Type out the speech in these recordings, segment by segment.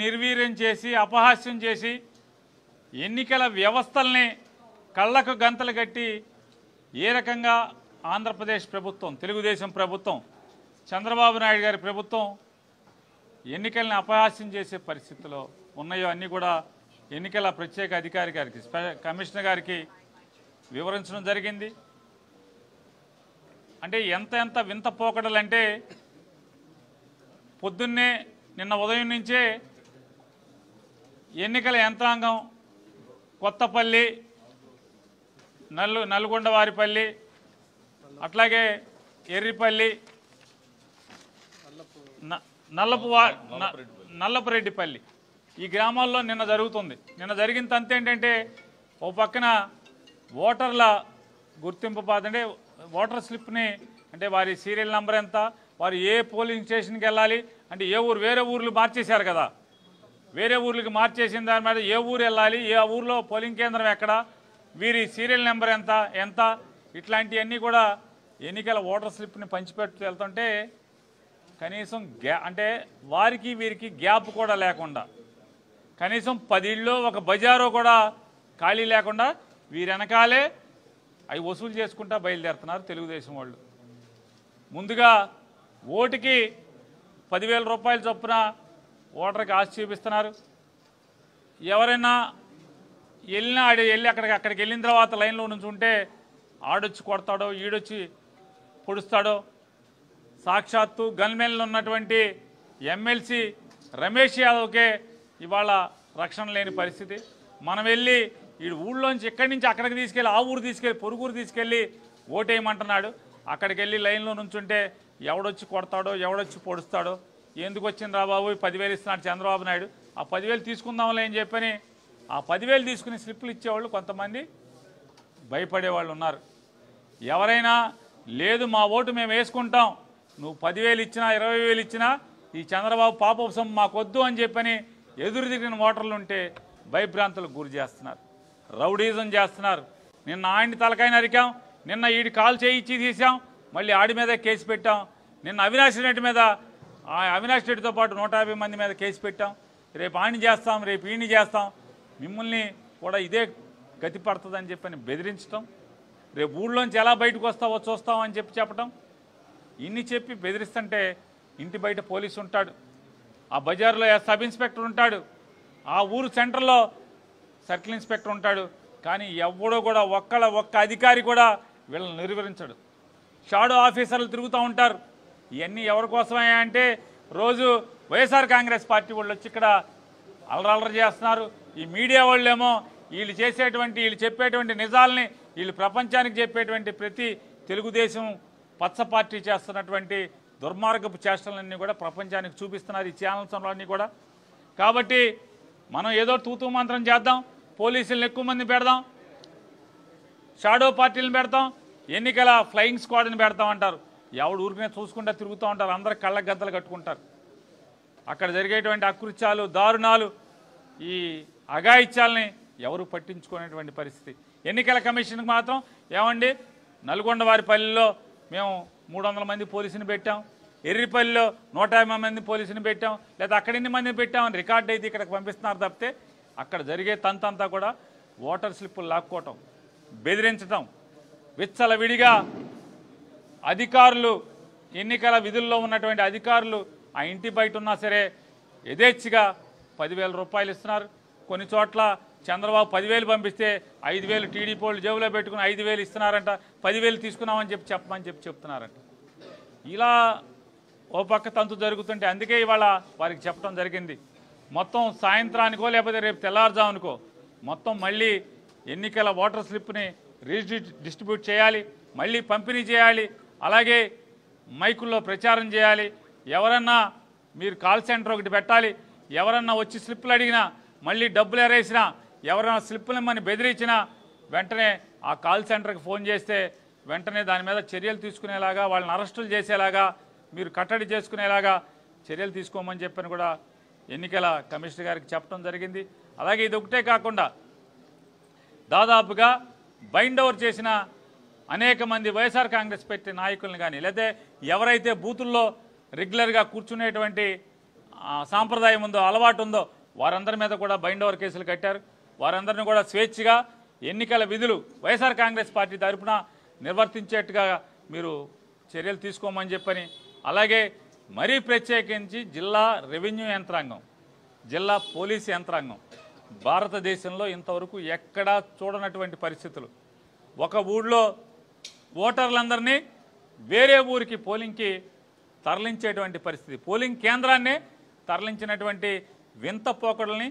నిర్వీర్యం చేసి అపహాస్యం చేసి ఎన్నికల వ్యవస్థల్ని కళ్ళకు గంతలు కట్టి ఏ రకంగా ఆంధ్రప్రదేశ్ ప్రభుత్వం, తెలుగుదేశం ప్రభుత్వం, చంద్రబాబు నాయుడు గారి ప్రభుత్వం ఎన్నికల్ని అపహాస్యం చేసే పరిస్థితిలో ఉన్నాయో అన్నీ కూడా ఎన్నికల ప్రత్యేక అధికారి గారికి, కమిషనర్ గారికి వివరించడం జరిగింది. అంటే ఎంత వింత పోకడలంటే పొద్దున్నే నిన్న ఉదయం నుంచే ఎన్నికల యంత్రాంగం కొత్తపల్లి, నల్గొండవారిపల్లి, అట్లాగే ఎర్రిపల్లి, నల్లపురెడ్డిపల్లి ఈ గ్రామాల్లో నిన్న జరుగుతుంది. నిన్న జరిగిన తంతు ఏంటంటే ఓ పక్కన ఓటర్ల గుర్తింపు అంటే ఓటర్ స్లిప్ని, అంటే వారి సీరియల్ నెంబర్ ఎంత, వారు ఏ పోలింగ్ స్టేషన్కి వెళ్ళాలి, అంటే ఏ ఊరు, వేరే ఊర్లు మార్చేశారు కదా, వేరే ఊర్లకి మార్చేసిన దాని మీద ఏ ఊరు వెళ్ళాలి, ఏ ఊర్లో పోలింగ్ కేంద్రం ఎక్కడ, వీరి సీరియల్ నెంబర్ ఎంత ఇట్లాంటివన్నీ కూడా ఎన్నికల ఓటర్ స్లిప్ని పంచిపెట్టు వెళ్తుంటే కనీసం అంటే వారికి వీరికి గ్యాప్ కూడా లేకుండా, కనీసం 10 ఇళ్ళు ఒక బజారు కూడా ఖాళీ లేకుండా వీరి వెనకాలే అవి వసూలు చేసుకుంటా బయలుదేరుతున్నారు తెలుగుదేశం వాళ్ళు. ముందుగా ఓటుకి 10,000 రూపాయలు చొప్పున ఓటర్కి ఆశ చూపిస్తున్నారు. ఎవరైనా వెళ్ళి అక్కడికి వెళ్ళిన తర్వాత లైన్లో నుంచి ఉంటే ఆడొచ్చి కొడతాడో, ఈడొచ్చి పొడుస్తాడో. సాక్షాత్తు గన్మెన్లు ఉన్నటువంటి ఎమ్మెల్సీ రమేష్ యాదవ్కే ఇవాళ రక్షణ లేని పరిస్థితి. మనం వెళ్ళి ఈ ఊళ్ళోంచి ఇక్కడి నుంచి అక్కడికి తీసుకెళ్ళి, ఆ ఊరు తీసుకెళ్ళి, పొరుగురు తీసుకెళ్ళి ఓటేయమంటున్నాడు. అక్కడికి వెళ్ళి లైన్లో నుంచుంటే ఎవడొచ్చి కొడతాడో, ఎవడొచ్చి పొడుస్తాడో. ఎందుకు వచ్చింది రా బాబు, 10,000 ఇస్తున్నాడు చంద్రబాబు నాయుడు, ఆ 10,000 తీసుకుందాంలే అని చెప్పని ఆ 10,000 తీసుకుని స్లిప్పులు ఇచ్చేవాళ్ళు కొంతమంది భయపడేవాళ్ళు ఉన్నారు. ఎవరైనా లేదు మా ఓటు మేము వేసుకుంటాం, నువ్వు 10,000 ఇచ్చినా 20,000 ఇచ్చినా ఈ చంద్రబాబు పాపం మాకొద్దు అని చెప్పని ఎదురు దిగిన ఓటర్లు ఉంటే భయభ్రాంతులకు గురి చేస్తున్నారు, రౌడీజం చేస్తున్నారు. నిన్న ఆడిని తలకాయ నరికాం, నిన్న ఈడి కాలు చేయించి తీసాం, మళ్ళీ ఆడి మీద కేసు పెట్టాం. నిన్న అవినాష్ రెడ్డి మీద, అవినాష్ రెడ్డితో పాటు 150 మంది మీద కేసు పెట్టాం. రేపు ఆడిని చేస్తాం, రేపు ఈయన్ని చేస్తాం, మిమ్మల్ని కూడా ఇదే గతి పడుతుందని చెప్పని బెదిరించడం, రేపు ఊళ్ళోంచి ఎలా బయటకు వస్తావో చూస్తామని చెప్పటం, ఇన్ని చెప్పి బెదిరిస్తుంటే ఇంటి బయట పోలీసు ఉంటాడు, ఆ బజార్లో సబ్ ఇన్స్పెక్టర్ ఉంటాడు, ఆ ఊరు సెంటర్లో సర్కిల్ ఇన్స్పెక్టర్ ఉంటాడు. కానీ ఎవడో కూడా ఒక్క అధికారి కూడా వీళ్ళని నిర్వహించడు. షాడో ఆఫీసర్లు తిరుగుతూ ఉంటారు. ఇవన్నీ ఎవరి కోసమే అంటే రోజు వైఎస్ఆర్ కాంగ్రెస్ పార్టీ వాళ్ళు వచ్చి ఇక్కడ అలరలర చేస్తున్నారు. ఈ మీడియా వాళ్ళేమో వీళ్ళు చెప్పేటువంటి నిజాలని వీళ్ళు ప్రపంచానికి చెప్పేటువంటి ప్రతి తెలుగుదేశం పచ్చ పార్టీ చేస్తున్నటువంటి దుర్మార్గపు చేష్టలన్నీ కూడా ప్రపంచానికి చూపిస్తున్నారు ఈ ఛానల్స్ అన్నీ కూడా. కాబట్టి మనం ఏదో తూతూ మంత్రం చేద్దాం, పోలీసులను ఎక్కువ మంది పెడదాం, షాడో పార్టీలను పెడతాం, ఎన్నికల ఫ్లయింగ్ స్క్వాడ్ని పెడతాం అంటారు. ఎవడు ఊరికనే చూసుకుంటా తిరుగుతూ ఉంటారు, అందరు కళ్ళ గద్దలు కట్టుకుంటారు. అక్కడ జరిగేటువంటి అకృత్యాలు, దారుణాలు, ఈ అఘాయిత్యాలని ఎవరు పట్టించుకునేటువంటి పరిస్థితి. ఎన్నికల కమిషన్కి మాత్రం ఏమండి, నల్గొండవారిపల్లిలో మేము 300 మంది పోలీసుని పెట్టాం, ఎర్రిపల్లిలో 150 మంది పోలీసుని పెట్టాం, లేదా అక్కడ ఎన్ని మందిని పెట్టామని రికార్డు అయితే ఇక్కడికి పంపిస్తున్నారు తప్పితే అక్కడ జరిగే తంతంతా కూడా ఓటర్ స్లిప్పులు లాక్కోవటం, బెదిరించటం, విచ్చలవిడిగా అధికారులు, ఎన్నికల విధుల్లో ఉన్నటువంటి అధికారులు ఆ ఇంటి బయట ఉన్నా సరే యథేచ్ఛగా 10,000 రూపాయలు ఇస్తున్నారు. కొన్ని చోట్ల చంద్రబాబు 10,000 పంపిస్తే 5,000 టీడీపీ వాళ్ళు జేబులో పెట్టుకుని 5,000 ఇస్తున్నారంట, 10,000 తీసుకున్నామని చెప్తున్నారంట. ఇలా ఓ పక్క తంతు జరుగుతుంటే అందుకే ఇవాళ వారికి చెప్పడం జరిగింది. మొత్తం సాయంత్రానికో లేకపోతే రేపు తెల్లారుజామునికో మొత్తం మళ్ళీ ఎన్నికల ఓటర్ స్లిప్ని డిస్ట్రిబ్యూట్ చేయాలి, మళ్ళీ పంపిణీ చేయాలి, అలాగే మైకుల్లో ప్రచారం చేయాలి. ఎవరన్నా మీరు కాల్ సెంటర్ ఒకటి పెట్టాలి, ఎవరన్నా వచ్చి స్లిప్పులు అడిగినా, మళ్ళీ డబ్బులు ఎరేసినా, ఎవరైనా స్లిప్పులు ఇమ్మని బెదిరించినా వెంటనే ఆ కాల్ సెంటర్కి ఫోన్ చేస్తే వెంటనే దాని మీద చర్యలు తీసుకునేలాగా, వాళ్ళని అరెస్టులు చేసేలాగా, మీరు కట్టడి చేసుకునేలాగా చర్యలు తీసుకోమని చెప్పని కూడా ఎన్నికల కమిషనర్ గారికి చెప్పడం జరిగింది. అలాగే ఇది ఒకటే కాకుండా దాదాపుగా బైండ్ ఓవర్ చేసిన అనేక మంది వైఎస్ఆర్ కాంగ్రెస్ పార్టీ నాయకులను కానీ, లేదా ఎవరైతే బూతుల్లో రెగ్యులర్గా కూర్చునేటువంటి సాంప్రదాయం ఉందో, అలవాటు ఉందో వారందరి మీద కూడా బైండ్ ఓవర్ కేసులు కట్టారు. వారందరినీ కూడా స్వేచ్ఛగా ఎన్నికల విధులు వైఎస్ఆర్ కాంగ్రెస్ పార్టీ తరఫున నిర్వర్తించేట్టుగా మీరు చర్యలు తీసుకోమని చెప్పని, అలాగే మరీ ప్రత్యేకించి జిల్లా రెవెన్యూ యంత్రాంగం, జిల్లా పోలీసు యంత్రాంగం భారతదేశంలో ఇంతవరకు ఎక్కడా చూడనటువంటి పరిస్థితులు. ఒక ఊళ్ళో ఓటర్లందరినీ వేరే ఊరికి పోలింగ్కి తరలించేటువంటి పరిస్థితి, పోలింగ్ కేంద్రాన్నే తరలించినటువంటి వింత పోకడల్ని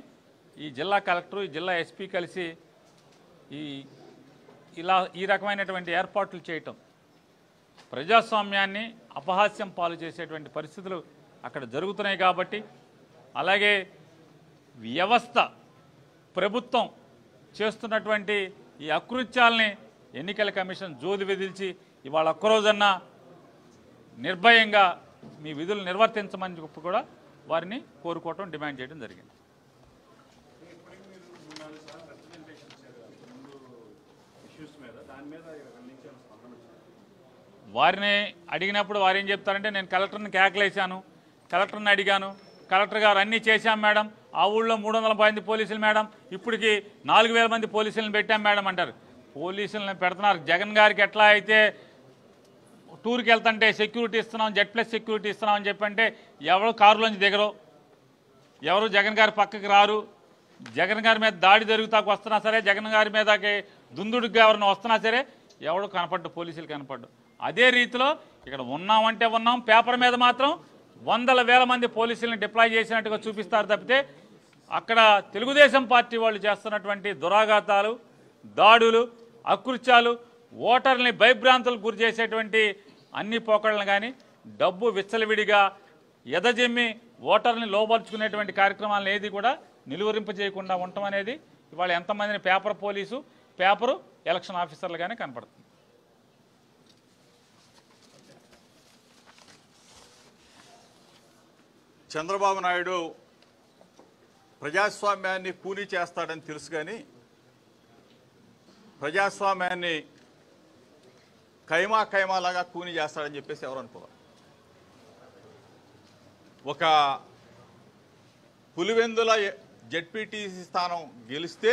ఈ జిల్లా కలెక్టర్, ఈ జిల్లా ఎస్పీ కలిసి ఈ రకమైనటువంటి ఏర్పాట్లు చేయటం ప్రజాస్వామ్యాన్ని అపహాస్యం పాలు చేసేటువంటి పరిస్థితులు అక్కడ జరుగుతున్నాయి. కాబట్టి అలాగే వ్యవస్థ, ప్రభుత్వం చేస్తున్నటువంటి ఈ అకృత్యాలని ఎన్నికల కమిషన్ జోది విధిల్చి ఇవాళ ఒక్కరోజన్నా నిర్భయంగా మీ విధులు నిర్వర్తించమని చెప్పి కూడా వారిని కోరుకోవటం, డిమాండ్ చేయడం జరిగింది. వారిని అడిగినప్పుడు వారు ఏం చెప్తారంటే, నేను కలెక్టర్ని కేకలేశాను, కలెక్టర్ని అడిగాను, కలెక్టర్ గారు అన్నీ చేశాం మేడం, ఆ ఊళ్ళో 300 మంది పోలీసులు మేడం, ఇప్పటికి 4000 మంది పోలీసులను పెట్టాం మేడం అంటారు. పోలీసులను పెడుతున్నారు. జగన్ గారికి ఎట్లా అయితే టూర్కి వెళ్తుంటే సెక్యూరిటీ ఇస్తున్నాం, Z+ సెక్యూరిటీ ఇస్తున్నాం అని చెప్పంటే ఎవరు కారులోంచి దిగరు, ఎవరు జగన్ గారి పక్కకి రారు. జగన్ గారి మీద దాడి జరుగుతాకు వస్తున్నా సరే, జగన్ గారి మీదకి దుందుడుగా ఎవరైనా వస్తున్నా సరే ఎవడు కనపడ్డు, పోలీసులు కనపడ్డు. అదే రీతిలో ఇక్కడ ఉన్నామంటే ఉన్నాం, పేపర్ మీద మాత్రం 100,000 మంది పోలీసులను డిప్లాయ్ చేసినట్టుగా చూపిస్తారు తప్పితే అక్కడ తెలుగుదేశం పార్టీ వాళ్ళు చేస్తున్నటువంటి దురాఘాతాలు, దాడులు, అకృత్యాలు, ఓటర్లని భయభ్రాంతులకు గురి చేసేటువంటి అన్ని పోకడలను కానీ, డబ్బు విచ్చలవిడిగా ఎదజెమ్మి ఓటర్ని లోపరుచుకునేటువంటి కార్యక్రమాలను ఏది కూడా నిలువరింప చేయకుండా ఉండటం అనేది ఇవాళ ఎంతమందిని పేపర్ పోలీసు, పేపరు ఎలక్షన్ ఆఫీసర్లుగానే కనపడుతుంది. చంద్రబాబు నాయుడు ప్రజాస్వామ్యాన్ని కూనీ చేస్తాడని తెలుసు, కానీ ప్రజాస్వామ్యాన్ని ఖైమాలాగా కూనీ చేస్తాడని చెప్పేసి ఎవరు అనుకోవాలి. ఒక పులివెందుల జెడ్పీటీసీ స్థానం గెలిస్తే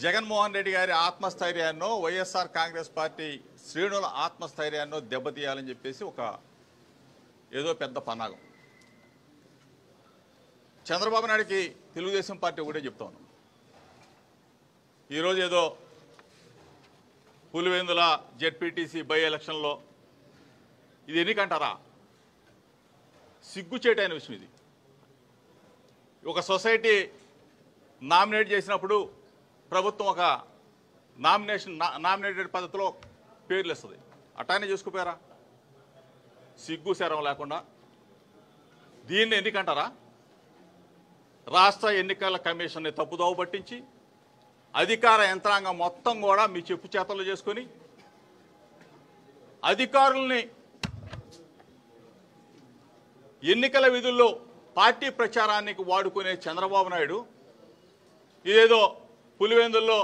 జగన్మోహన్ రెడ్డి గారి ఆత్మస్థైర్యాన్నో, వైఎస్ఆర్ కాంగ్రెస్ పార్టీ శ్రేణుల ఆత్మస్థైర్యాన్నో దెబ్బతీయాలని చెప్పేసి ఒక ఏదో పెద్ద పన్నాగం. చంద్రబాబు నాయుడికి తెలుగుదేశం పార్టీ ఒకటే చెప్తా ఉన్నాం, ఈరోజు ఏదో పులివెందుల జెడ్పీటీసీ బై ఎలక్షన్లో ఇది ఎన్నికంటారా? సిగ్గుచేటైన విషయం ఇది. ఒక సొసైటీ నామినేట్ చేసినప్పుడు ప్రభుత్వం ఒక నామినేటెడ్ పద్ధతిలో పేర్లు ఇస్తుంది, అట్లానే చేసుకుపోయారా? సిగ్గు శరం లేకుండా దీన్ని ఎన్నికంటారా? రాష్ట్ర ఎన్నికల కమిషన్ని తప్పుదోవ పట్టించి అధికార యంత్రాంగం మొత్తం కూడా మీ చెప్పు చేతలు చేసుకొని అధికారుల్ని ఎన్నికల విధుల్లో పార్టీ ప్రచారానికి వాడుకునే చంద్రబాబు నాయుడు ఇదేదో పులివెందుల్లో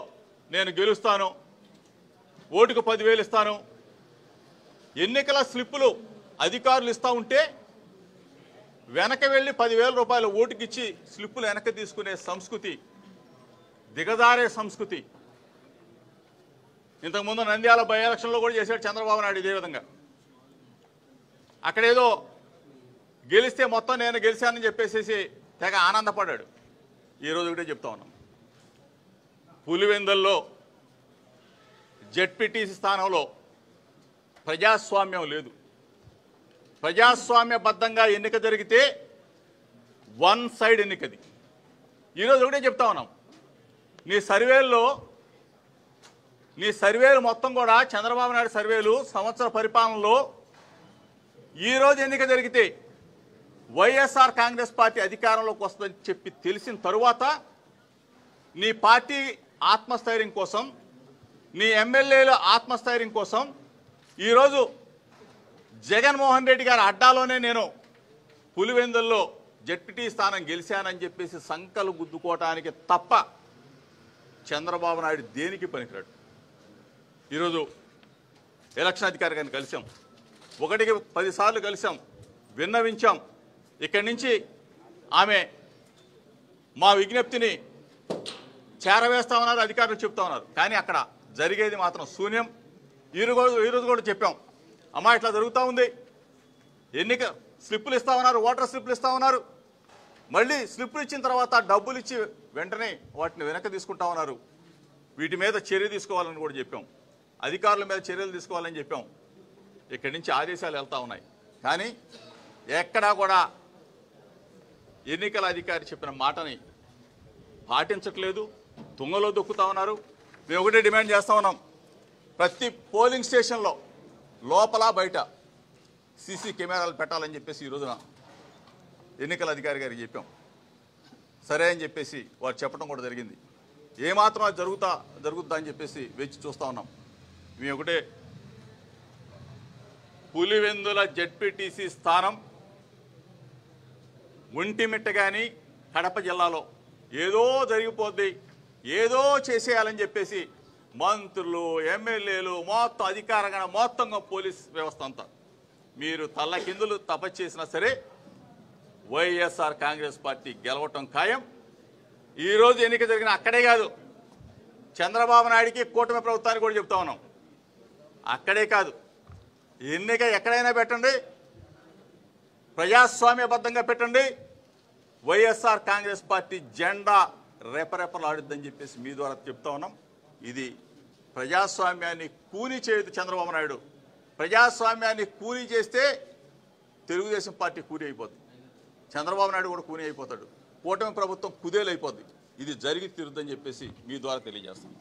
నేను గెలుస్తాను, ఓటుకు 10,000 ఇస్తాను, ఎన్నికల స్లిప్పులు అధికారులు ఇస్తూ ఉంటే వెనక వెళ్ళి 10,000 రూపాయల ఓటుకిచ్చి స్లిప్పులు వెనక తీసుకునే సంస్కృతి, దిగజారే సంస్కృతి ఇంతకుముందు నంద్యాల బై ఎలక్షన్లో కూడా చేశాడు చంద్రబాబు నాయుడు. ఇదే విధంగా అక్కడేదో గెలిస్తే మొత్తం నేను గెలిచానని చెప్పేసి తెగ ఆనందపడ్డాడు. ఈరోజు ఒకటే చెప్తా ఉన్నాం, పులివెందుల్లో జెడ్పీటీసీ స్థానంలో ప్రజాస్వామ్యం లేదు. ప్రజాస్వామ్యబద్ధంగా ఎన్నిక జరిగితే వన్ సైడ్ ఎన్నికది. ఈరోజు ఒకటే చెప్తా ఉన్నాం, నీ సర్వేలు మొత్తం కూడా చంద్రబాబు నాయుడు సర్వేలు సంవత్సర పరిపాలనలో ఈరోజు ఎన్నిక జరిగితే వైఎస్ఆర్ కాంగ్రెస్ పార్టీ అధికారంలోకి వస్తుందని చెప్పి తెలిసిన తరువాత నీ పార్టీ ఆత్మస్థైర్యం కోసం, నీ ఎమ్మెల్యేల ఆత్మస్థైర్యం కోసం ఈరోజు జగన్మోహన్ రెడ్డి గారి అడ్డాలోనే నేను పులివెందుల్లో జెడ్పీటీ స్థానం గెలిచానని చెప్పేసి సంకలు గుద్దుకోవటానికి తప్ప చంద్రబాబు నాయుడు దేనికి పనికిరాడు. ఈరోజు ఎలక్షన్ అధికారి గారిని కలిసాం, 1కి 10 సార్లు కలిసాం, విన్నవించాం, ఇక్కడి నుంచి ఆమె మా విజ్ఞప్తిని చేరవేస్తా ఉన్నారు, అధికారులు చెప్తా ఉన్నారు. కానీ అక్కడ జరిగేది మాత్రం శూన్యం. ఈరోజు కూడా చెప్పాం, అమ్మా ఇట్లా జరుగుతూ ఉంది, ఎన్నిక స్లిప్పులు ఇస్తా ఉన్నారు, ఓటర్ స్లిప్పులు ఇస్తా ఉన్నారు, మళ్ళీ స్లిప్పులు ఇచ్చిన తర్వాత డబ్బులు ఇచ్చి వెంటనే వాటిని వెనక్కి తీసుకుంటా ఉన్నారు. వీటి మీద చర్య తీసుకోవాలని కూడా చెప్పాం, అధికారుల మీద చర్యలు తీసుకోవాలని చెప్పాం. ఇక్కడి నుంచి ఆదేశాలు వెళ్తూ ఉన్నాయి. కానీ ఎక్కడా కూడా ఎన్నికల అధికారి చెప్పిన మాటని పాటించట్లేదు, తుంగలో దొక్కుతా ఉన్నారు. మేము ఒకటే డిమాండ్ చేస్తూ ఉన్నాం, ప్రతి పోలింగ్ స్టేషన్లో లోపల బయట సీసీ కెమెరాలు పెట్టాలని చెప్పేసి ఈ రోజున ఎన్నికల అధికారి గారికి చెప్పాం. సరే అని చెప్పేసి వారు చెప్పడం కూడా జరిగింది. ఏమాత్రం అది జరుగుద్దా అని చెప్పేసి వేచి చూస్తూ ఉన్నాం. మేము ఒకటే, పులివెందుల జెడ్పీటీసీ స్థానం ఒంటిమిట్ట కానీ కడప జిల్లాలో ఏదో జరిగిపోద్ది, ఏదో చేసేయాలని చెప్పేసి మంత్రులు, ఎమ్మెల్యేలు, మొత్తం అధికారంగా మొత్తంగా పోలీస్ వ్యవస్థ అంతా మీరు తల్లకిందులు తపస్సు చేసినా సరే వైఎస్ఆర్ కాంగ్రెస్ పార్టీ గెలవటం ఖాయం. ఈరోజు ఎన్నిక జరిగిన అక్కడే కాదు, చంద్రబాబు నాయుడికి కూటమి ప్రభుత్వానికి కూడా చెప్తా ఉన్నాం, అక్కడే కాదు, ఎన్నిక ఎక్కడైనా పెట్టండి, ప్రజాస్వామ్యబద్ధంగా పెట్టండి, వైఎస్ఆర్ కాంగ్రెస్ పార్టీ జెండా రెపరెపలాడుద్దని చెప్పేసి మీ ద్వారా చెప్తా ఉన్నాం. ఇది ప్రజాస్వామ్యాన్ని కూని చేయదు చంద్రబాబు నాయుడు. ప్రజాస్వామ్యాన్ని కూని చేస్తే తెలుగుదేశం పార్టీ కూని అయిపోద్ది, చంద్రబాబు నాయుడు కూడా కూని అయిపోతాడు, కూటమి ప్రభుత్వం కుదేలైపోద్ది. ఇది జరిగి తీరుద్దని చెప్పేసి మీ ద్వారా తెలియజేస్తాం.